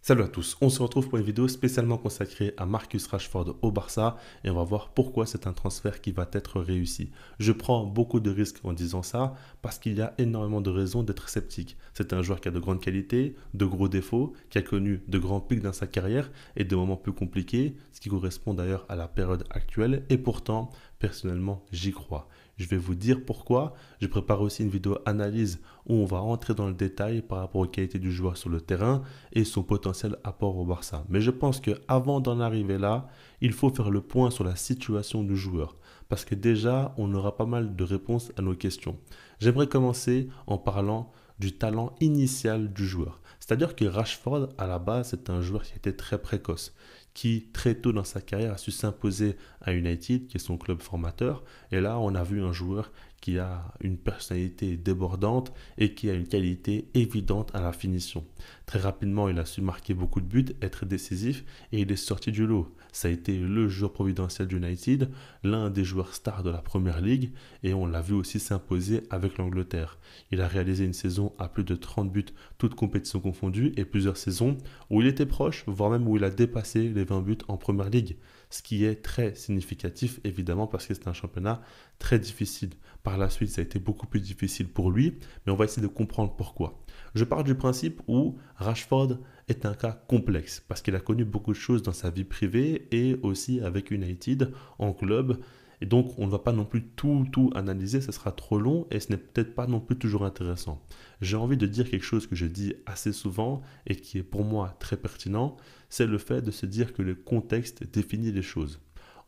Salut à tous, on se retrouve pour une vidéo spécialement consacrée à Marcus Rashford au Barça et on va voir pourquoi c'est un transfert qui va être réussi. Je prends beaucoup de risques en disant ça parce qu'il y a énormément de raisons d'être sceptique. C'est un joueur qui a de grandes qualités, de gros défauts, qui a connu de grands pics dans sa carrière et de moments plus compliqués, ce qui correspond d'ailleurs à la période actuelle et pourtant, personnellement, j'y crois. Je vais vous dire pourquoi. Je prépare aussi une vidéo analyse où on va rentrer dans le détail par rapport aux qualités du joueur sur le terrain et son potentiel apport au Barça. Mais je pense qu'avant d'en arriver là, il faut faire le point sur la situation du joueur. Parce que déjà, on aura pas mal de réponses à nos questions. J'aimerais commencer en parlant du talent initial du joueur. C'est-à-dire que Rashford, à la base, c'est un joueur qui était très précoce, qui très tôt dans sa carrière a su s'imposer à United, qui est son club formateur. Et là, on a vu un joueur qui a une personnalité débordante et qui a une qualité évidente à la finition. Très rapidement, il a su marquer beaucoup de buts, être décisif et il est sorti du lot. Ça a été le joueur providentiel d'United, l'un des joueurs stars de la Première Ligue et on l'a vu aussi s'imposer avec l'Angleterre. Il a réalisé une saison à plus de 30 buts, toutes compétitions confondues et plusieurs saisons où il était proche, voire même où il a dépassé les 20 buts en Première Ligue. Ce qui est très significatif évidemment parce que c'est un championnat très difficile. Par la suite, ça a été beaucoup plus difficile pour lui, mais on va essayer de comprendre pourquoi. Je pars du principe où Rashford est un cas complexe parce qu'il a connu beaucoup de choses dans sa vie privée et aussi avec United en club. Et donc, on ne va pas non plus tout analyser, ce sera trop long et ce n'est peut-être pas non plus toujours intéressant. J'ai envie de dire quelque chose que je dis assez souvent et qui est pour moi très pertinent, c'est le fait de se dire que le contexte définit les choses.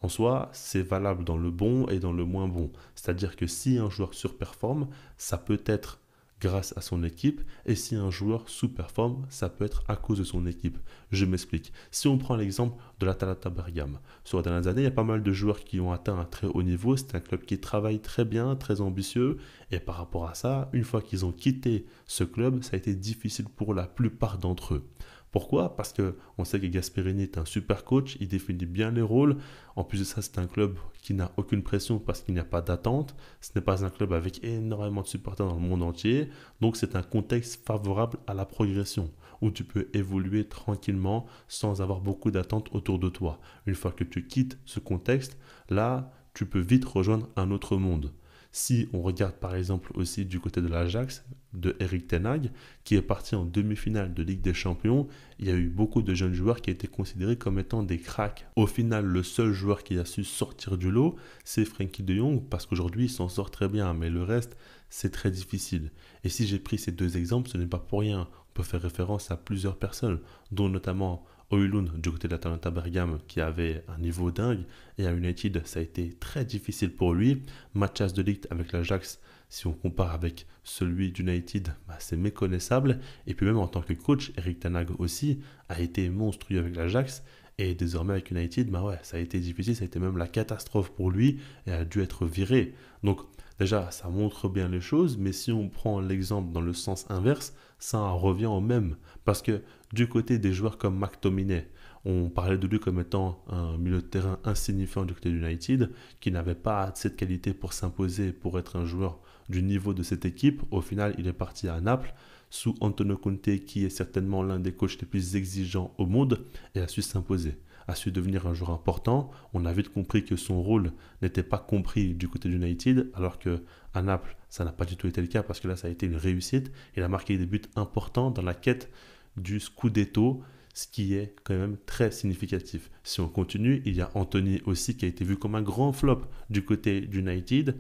En soi, c'est valable dans le bon et dans le moins bon. C'est-à-dire que si un joueur surperforme, ça peut être grâce à son équipe, et si un joueur sous-performe, ça peut être à cause de son équipe. Je m'explique. Si on prend l'exemple de l'Atalanta Bergame, sur les dernières années, il y a pas mal de joueurs qui ont atteint un très haut niveau, c'est un club qui travaille très bien, très ambitieux, et par rapport à ça, une fois qu'ils ont quitté ce club, ça a été difficile pour la plupart d'entre eux. Pourquoi? Parce que on sait que Gasperini est un super coach, il définit bien les rôles. En plus de ça, c'est un club qui n'a aucune pression parce qu'il n'y a pas d'attente. Ce n'est pas un club avec énormément de supporters dans le monde entier. Donc c'est un contexte favorable à la progression, où tu peux évoluer tranquillement sans avoir beaucoup d'attentes autour de toi. Une fois que tu quittes ce contexte, là, tu peux vite rejoindre un autre monde. Si on regarde par exemple aussi du côté de l'Ajax, de Erik ten Hag, qui est parti en demi-finale de Ligue des Champions, il y a eu beaucoup de jeunes joueurs qui étaient considérés comme étant des cracks. Au final, le seul joueur qui a su sortir du lot, c'est Frenkie de Jong, parce qu'aujourd'hui, il s'en sort très bien, mais le reste, c'est très difficile. Et si j'ai pris ces deux exemples, ce n'est pas pour rien. On peut faire référence à plusieurs personnes, dont notamment Højlund du côté de l'Atalanta Bergame qui avait un niveau dingue et à United ça a été très difficile pour lui. Mathias de Ligt avec l'Ajax, si on compare avec celui d'United, c'est méconnaissable. Et puis même en tant que coach, Erik ten Hag aussi a été monstrueux avec l'Ajax. Et désormais avec United, ça a été difficile, ça a été même la catastrophe pour lui et a dû être viré. Donc déjà, ça montre bien les choses, mais si on prend l'exemple dans le sens inverse, ça en revient au même. Parce que du côté des joueurs comme McTominay, on parlait de lui comme étant un milieu de terrain insignifiant du côté de United, qui n'avait pas cette qualité pour s'imposer, pour être un joueur du niveau de cette équipe. Au final, il est parti à Naples, sous Antonio Conte, qui est certainement l'un des coachs les plus exigeants au monde, et a su s'imposer, a su devenir un joueur important. On a vite compris que son rôle n'était pas compris du côté d'United, alors que à Naples, ça n'a pas du tout été le cas, parce que là, ça a été une réussite. Il a marqué des buts importants dans la quête du Scudetto, ce qui est quand même très significatif. Si on continue, il y a Anthony aussi qui a été vu comme un grand flop du côté d'United,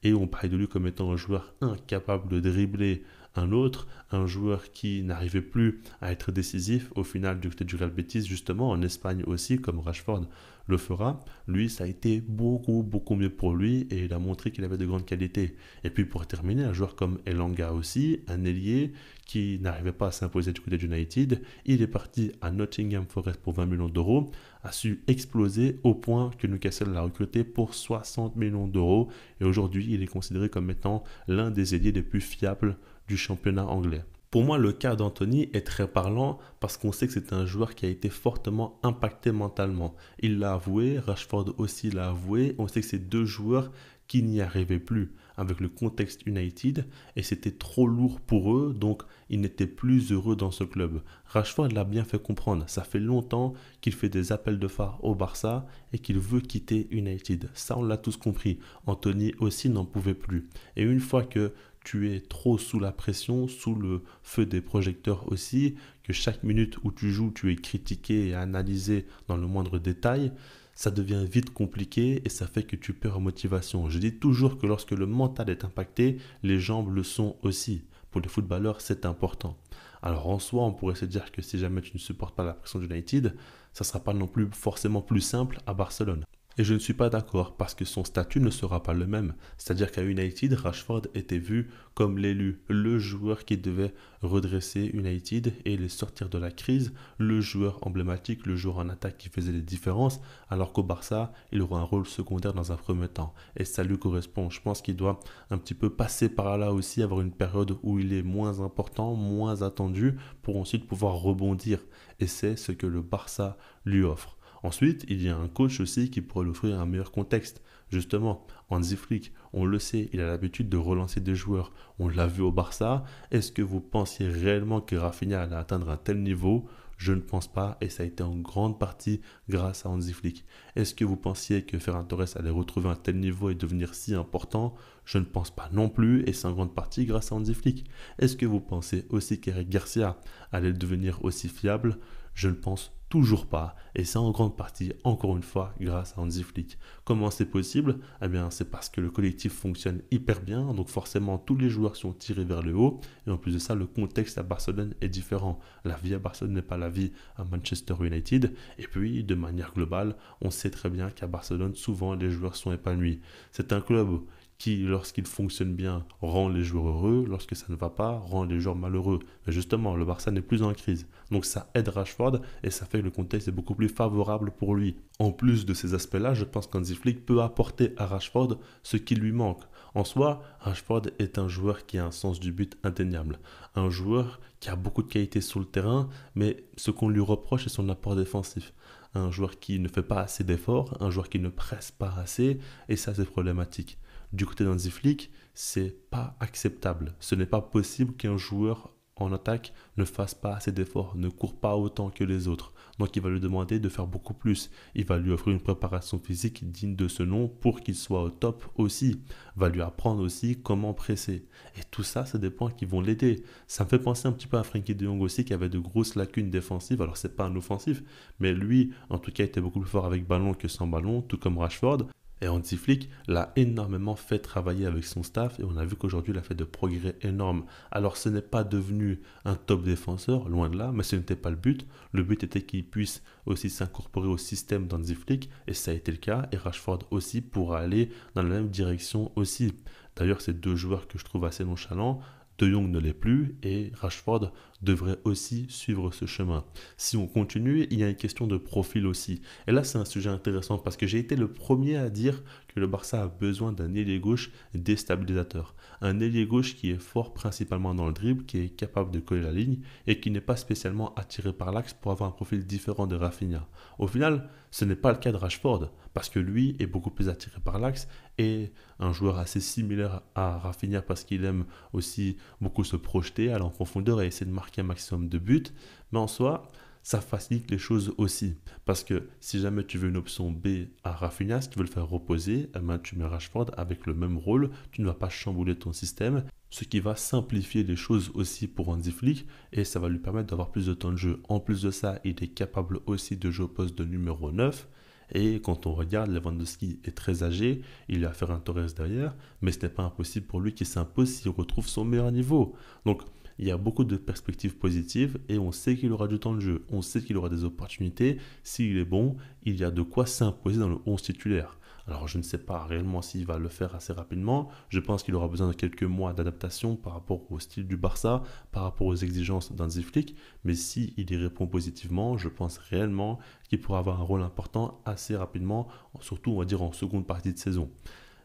et on parlait de lui comme étant un joueur incapable de dribbler un autre, un joueur qui n'arrivait plus à être décisif au final du côté du Real Betis, justement en Espagne aussi, comme Rashford le fera. Lui, ça a été beaucoup mieux pour lui et il a montré qu'il avait de grandes qualités. Et puis pour terminer, un joueur comme Elanga aussi, un ailier qui n'arrivait pas à s'imposer du côté d'United, il est parti à Nottingham Forest pour 20 millions d'euros, a su exploser au point que Newcastle l'a recruté pour 60 millions d'euros et aujourd'hui il est considéré comme étant l'un des ailiers les plus fiables du championnat anglais. Pour moi, le cas d'Anthony est très parlant parce qu'on sait que c'est un joueur qui a été fortement impacté mentalement. Il l'a avoué, Rashford aussi l'a avoué. On sait que c'est deux joueurs qui n'y arrivaient plus. avec le contexte United et c'était trop lourd pour eux, donc ils n'étaient plus heureux dans ce club. Rashford l'a bien fait comprendre, ça fait longtemps qu'il fait des appels de phare au Barça et qu'il veut quitter United. Ça, on l'a tous compris. Anthony aussi n'en pouvait plus. Et une fois que tu es trop sous la pression, sous le feu des projecteurs aussi, que chaque minute où tu joues, tu es critiqué et analysé dans le moindre détail, ça devient vite compliqué et ça fait que tu perds en motivation. Je dis toujours que lorsque le mental est impacté, les jambes le sont aussi. Pour les footballeurs, c'est important. Alors en soi, on pourrait se dire que si jamais tu ne supportes pas la pression d'United, ça ne sera pas non plus forcément plus simple à Barcelone. Et je ne suis pas d'accord parce que son statut ne sera pas le même. C'est-à-dire qu'à United, Rashford était vu comme l'élu, le joueur qui devait redresser United et les sortir de la crise, le joueur emblématique, le joueur en attaque qui faisait les différences, alors qu'au Barça, il aura un rôle secondaire dans un premier temps. Et ça lui correspond. Je pense qu'il doit un petit peu passer par là aussi, avoir une période où il est moins important, moins attendu, pour ensuite pouvoir rebondir. Et c'est ce que le Barça lui offre. Ensuite, il y a un coach aussi qui pourrait lui offrir un meilleur contexte. Justement, Hansi Flick, on le sait, il a l'habitude de relancer des joueurs. On l'a vu au Barça. Est-ce que vous pensiez réellement que Rafinha allait atteindre un tel niveau? Je ne pense pas et ça a été en grande partie grâce à Hansi Flick. Est-ce que vous pensiez que Ferran Torres allait retrouver un tel niveau et devenir si important? Je ne pense pas non plus et c'est en grande partie grâce à Hansi Flick. Est-ce que vous pensez aussi qu'Eric Garcia allait devenir aussi fiable? Je ne pense toujours pas. Et c'est en grande partie, encore une fois, grâce à Hansi Flick. Comment c'est possible? Eh bien, c'est parce que le collectif fonctionne hyper bien. Donc forcément, tous les joueurs sont tirés vers le haut. Et en plus de ça, le contexte à Barcelone est différent. La vie à Barcelone n'est pas la vie à Manchester United. Et puis, de manière globale, on sait très bien qu'à Barcelone, souvent, les joueurs sont épanouis. C'est un club qui, lorsqu'il fonctionne bien, rend les joueurs heureux, lorsque ça ne va pas, rend les joueurs malheureux. Mais justement, le Barça n'est plus en crise. Donc ça aide Rashford et ça fait que le contexte est beaucoup plus favorable pour lui. En plus de ces aspects-là, je pense qu'Hansi Flick peut apporter à Rashford ce qui lui manque. En soi, Rashford est un joueur qui a un sens du but indéniable. Un joueur qui a beaucoup de qualités sur le terrain, mais ce qu'on lui reproche, c'est son apport défensif. Un joueur qui ne fait pas assez d'efforts, un joueur qui ne presse pas assez, et ça c'est problématique. Du côté d'Hansi Flick, c'est pas acceptable. Ce n'est pas possible qu'un joueur en attaque ne fasse pas assez d'efforts, ne court pas autant que les autres. Donc il va lui demander de faire beaucoup plus. Il va lui offrir une préparation physique digne de ce nom pour qu'il soit au top aussi. Il va lui apprendre aussi comment presser. Et tout ça, c'est des points qui vont l'aider. Ça me fait penser un petit peu à Frenkie de Jong aussi qui avait de grosses lacunes défensives. Alors c'est pas un offensif, mais lui, en tout cas, était beaucoup plus fort avec ballon que sans ballon, tout comme Rashford. Et Hansi Flick l'a énormément fait travailler avec son staff et on a vu qu'aujourd'hui il a fait de progrès énormes. Alors ce n'est pas devenu un top défenseur, loin de là, mais ce n'était pas le but. Le but était qu'il puisse aussi s'incorporer au système d'Hansi Flick et ça a été le cas. Et Rashford aussi pourra aller dans la même direction aussi. D'ailleurs, c'est deux joueurs que je trouve assez nonchalants. De Jong ne l'est plus et Rashford devrait aussi suivre ce chemin. Si on continue, il y a une question de profil aussi. Et là, c'est un sujet intéressant parce que j'ai été le premier à dire que le Barça a besoin d'un ailier gauche déstabilisateur. Un ailier gauche qui est fort principalement dans le dribble, qui est capable de coller la ligne et qui n'est pas spécialement attiré par l'axe pour avoir un profil différent de Rafinha. Au final, ce n'est pas le cas de Rashford parce que lui est beaucoup plus attiré par l'axe et un joueur assez similaire à Rafinha parce qu'il aime aussi beaucoup se projeter, aller en profondeur et essayer de marquer un maximum de buts. Mais en soi, ça facilite les choses aussi. Parce que si jamais tu veux une option B à Rafinha, si tu veux le faire reposer, eh ben, tu mets Rashford avec le même rôle, tu ne vas pas chambouler ton système, ce qui va simplifier les choses aussi pour Hansi Flick et ça va lui permettre d'avoir plus de temps de jeu. En plus de ça, il est capable aussi de jouer au poste de numéro 9. Et quand on regarde, Lewandowski est très âgé, il a Ferran Torres derrière, mais ce n'est pas impossible pour lui qu'il s'impose s'il retrouve son meilleur niveau. Donc, il y a beaucoup de perspectives positives et on sait qu'il aura du temps de jeu, on sait qu'il aura des opportunités. S'il est bon, il y a de quoi s'imposer dans le 11 titulaire. Alors je ne sais pas réellement s'il va le faire assez rapidement. Je pense qu'il aura besoin de quelques mois d'adaptation par rapport au style du Barça, par rapport aux exigences d'Hansi Flick. Mais s'il y répond positivement, je pense réellement qu'il pourra avoir un rôle important assez rapidement, surtout on va dire en seconde partie de saison.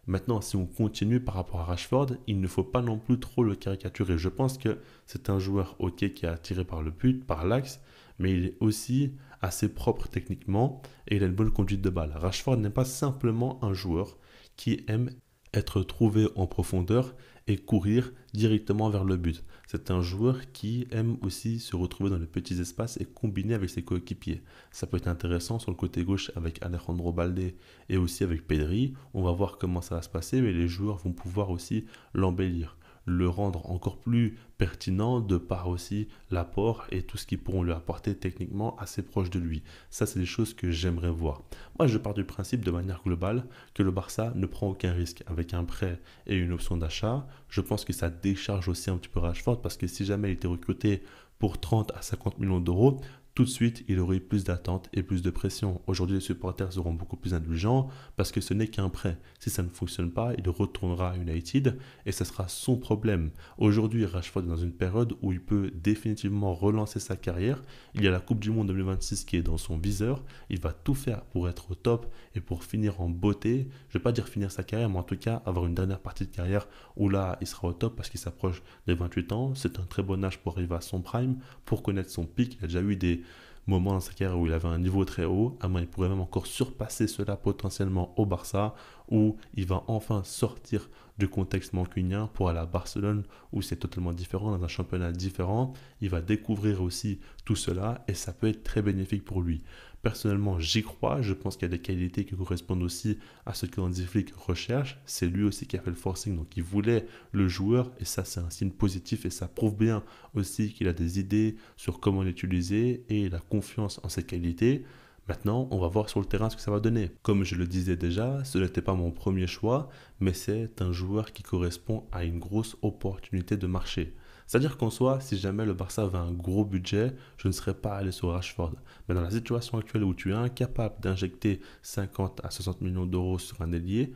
Maintenant, si on continue par rapport à Rashford, il ne faut pas non plus trop le caricaturer. Je pense que c'est un joueur ok qui est attiré par le but, par l'axe, mais il est aussi assez propre techniquement et il a une bonne conduite de balle. Rashford n'est pas simplement un joueur qui aime être trouvé en profondeur et courir directement vers le but. C'est un joueur qui aime aussi se retrouver dans les petits espaces et combiner avec ses coéquipiers. Ça peut être intéressant sur le côté gauche avec Alejandro Balde et aussi avec Pedri. On va voir comment ça va se passer, mais les joueurs vont pouvoir aussi l'embellir, le rendre encore plus pertinent de par aussi l'apport et tout ce qu'ils pourront lui apporter techniquement assez proche de lui. Ça, c'est des choses que j'aimerais voir. Moi, je pars du principe de manière globale que le Barça ne prend aucun risque avec un prêt et une option d'achat. Je pense que ça décharge aussi un petit peu Rashford parce que si jamais il était recruté pour 30 à 50 millions d'euros, tout de suite, il aurait eu plus d'attentes et plus de pression. Aujourd'hui, les supporters seront beaucoup plus indulgents parce que ce n'est qu'un prêt. Si ça ne fonctionne pas, il retournera à United et ce sera son problème. Aujourd'hui, Rashford est dans une période où il peut définitivement relancer sa carrière. Il y a la Coupe du Monde 2026 qui est dans son viseur. Il va tout faire pour être au top et pour finir en beauté. Je ne vais pas dire finir sa carrière, mais en tout cas avoir une dernière partie de carrière où là, il sera au top parce qu'il s'approche des 28 ans. C'est un très bon âge pour arriver à son prime, pour connaître son pic. Il a déjà eu des moment dans sa carrière où il avait un niveau très haut, il pourrait même encore surpasser cela potentiellement au Barça, où il va enfin sortir du contexte mancunien pour aller à Barcelone, où c'est totalement différent, dans un championnat différent. Il va découvrir aussi tout cela et ça peut être très bénéfique pour lui. Personnellement, j'y crois. Je pense qu'il y a des qualités qui correspondent aussi à ce que Hansi Flick recherche. C'est lui aussi qui a fait le forcing, donc il voulait le joueur et ça, c'est un signe positif et ça prouve bien aussi qu'il a des idées sur comment l'utiliser et la confiance en ses qualités. Maintenant, on va voir sur le terrain ce que ça va donner. Comme je le disais déjà, ce n'était pas mon premier choix, mais c'est un joueur qui correspond à une grosse opportunité de marché. C'est-à-dire qu'en soi, si jamais le Barça avait un gros budget, je ne serais pas allé sur Rashford. Mais dans la situation actuelle où tu es incapable d'injecter 50 à 60 millions d'euros sur un ailier,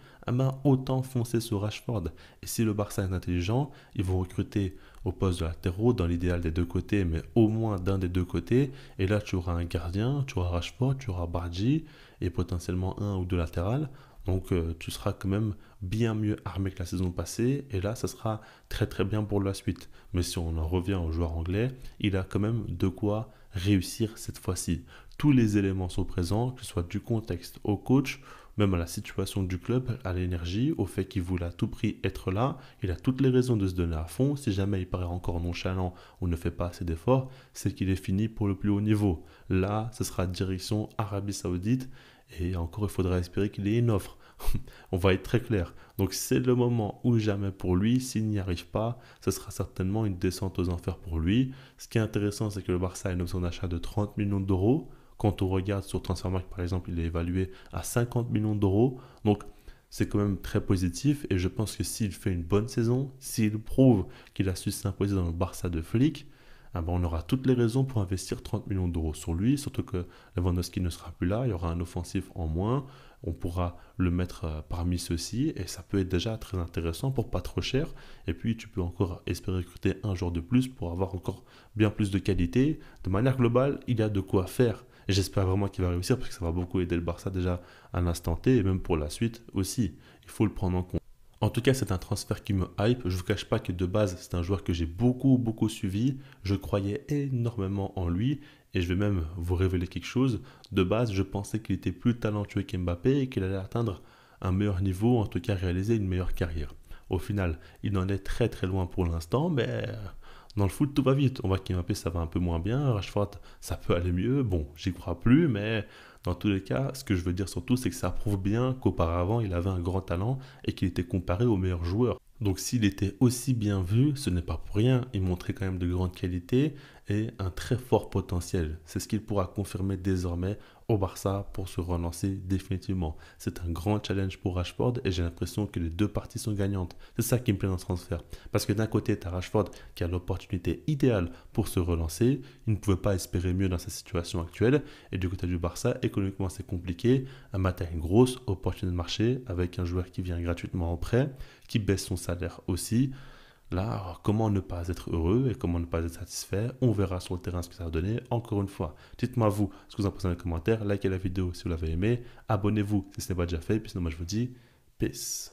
autant foncer sur Rashford. Et si le Barça est intelligent, ils vont recruter au poste de latéraux, dans l'idéal des deux côtés, mais au moins d'un des deux côtés. Et là, tu auras un gardien, tu auras Rashford, tu auras Bardi et potentiellement un ou deux latérales. Donc tu seras quand même bien mieux armé que la saison passée et là ça sera très très bien pour la suite. Mais si on en revient au joueur anglais, il a quand même de quoi réussir cette fois-ci. Tous les éléments sont présents, que ce soit du contexte au coach, même à la situation du club, à l'énergie, au fait qu'il voulait à tout prix être là. Il a toutes les raisons de se donner à fond. Si jamais il paraît encore nonchalant ou ne fait pas assez d'efforts, c'est qu'il est fini pour le plus haut niveau. Là, ce sera direction Arabie Saoudite. Et encore, il faudra espérer qu'il ait une offre. On va être très clair. Donc c'est le moment ou jamais pour lui. S'il n'y arrive pas, ce sera certainement une descente aux enfers pour lui. Ce qui est intéressant, c'est que le Barça a une option d'achat de 30 millions d'euros. Quand on regarde sur Transfermarkt, par exemple, il est évalué à 50 millions d'euros. Donc c'est quand même très positif. Et je pense que s'il fait une bonne saison, s'il prouve qu'il a su s'imposer dans le Barça de Flick, on aura toutes les raisons pour investir 30 millions d'euros sur lui, surtout que Lewandowski ne sera plus là, il y aura un offensif en moins, on pourra le mettre parmi ceux-ci et ça peut être déjà très intéressant pour pas trop cher. Et puis tu peux encore espérer recruter un joueur de plus pour avoir encore bien plus de qualité. De manière globale, il y a de quoi faire. Et j'espère vraiment qu'il va réussir parce que ça va beaucoup aider le Barça déjà à l'instant T et même pour la suite aussi. Il faut le prendre en compte. En tout cas, c'est un transfert qui me hype. Je ne vous cache pas que de base, c'est un joueur que j'ai beaucoup suivi. Je croyais énormément en lui et je vais même vous révéler quelque chose. De base, je pensais qu'il était plus talentueux qu'Mbappé et qu'il allait atteindre un meilleur niveau, en tout cas réaliser une meilleure carrière. Au final, il en est très très loin pour l'instant, mais dans le foot, tout va vite. On voit qu'Mbappé, ça va un peu moins bien. Rashford, ça peut aller mieux. Bon, j'y crois plus, mais dans tous les cas, ce que je veux dire surtout, c'est que ça prouve bien qu'auparavant, il avait un grand talent et qu'il était comparé aux meilleurs joueurs. Donc s'il était aussi bien vu, ce n'est pas pour rien. Il montrait quand même de grandes qualités et un très fort potentiel. C'est ce qu'il pourra confirmer désormais au Barça pour se relancer définitivement. C'est un grand challenge pour Rashford et j'ai l'impression que les deux parties sont gagnantes. C'est ça qui me plaît dans ce transfert. Parce que d'un côté, tu as Rashford qui a l'opportunité idéale pour se relancer. Il ne pouvait pas espérer mieux dans sa situation actuelle. Et du côté du Barça, économiquement, c'est compliqué. Tu as une grosse opportunité de marché avec un joueur qui vient gratuitement en prêt, qui baisse son salaire aussi. Là, comment ne pas être heureux et comment ne pas être satisfait? On verra sur le terrain ce que ça va donner. Encore une fois, dites-moi vous ce que vous en pensez dans les commentaires. Likez la vidéo si vous l'avez aimé. Abonnez-vous si ce n'est pas déjà fait. Puis sinon, moi je vous dis peace.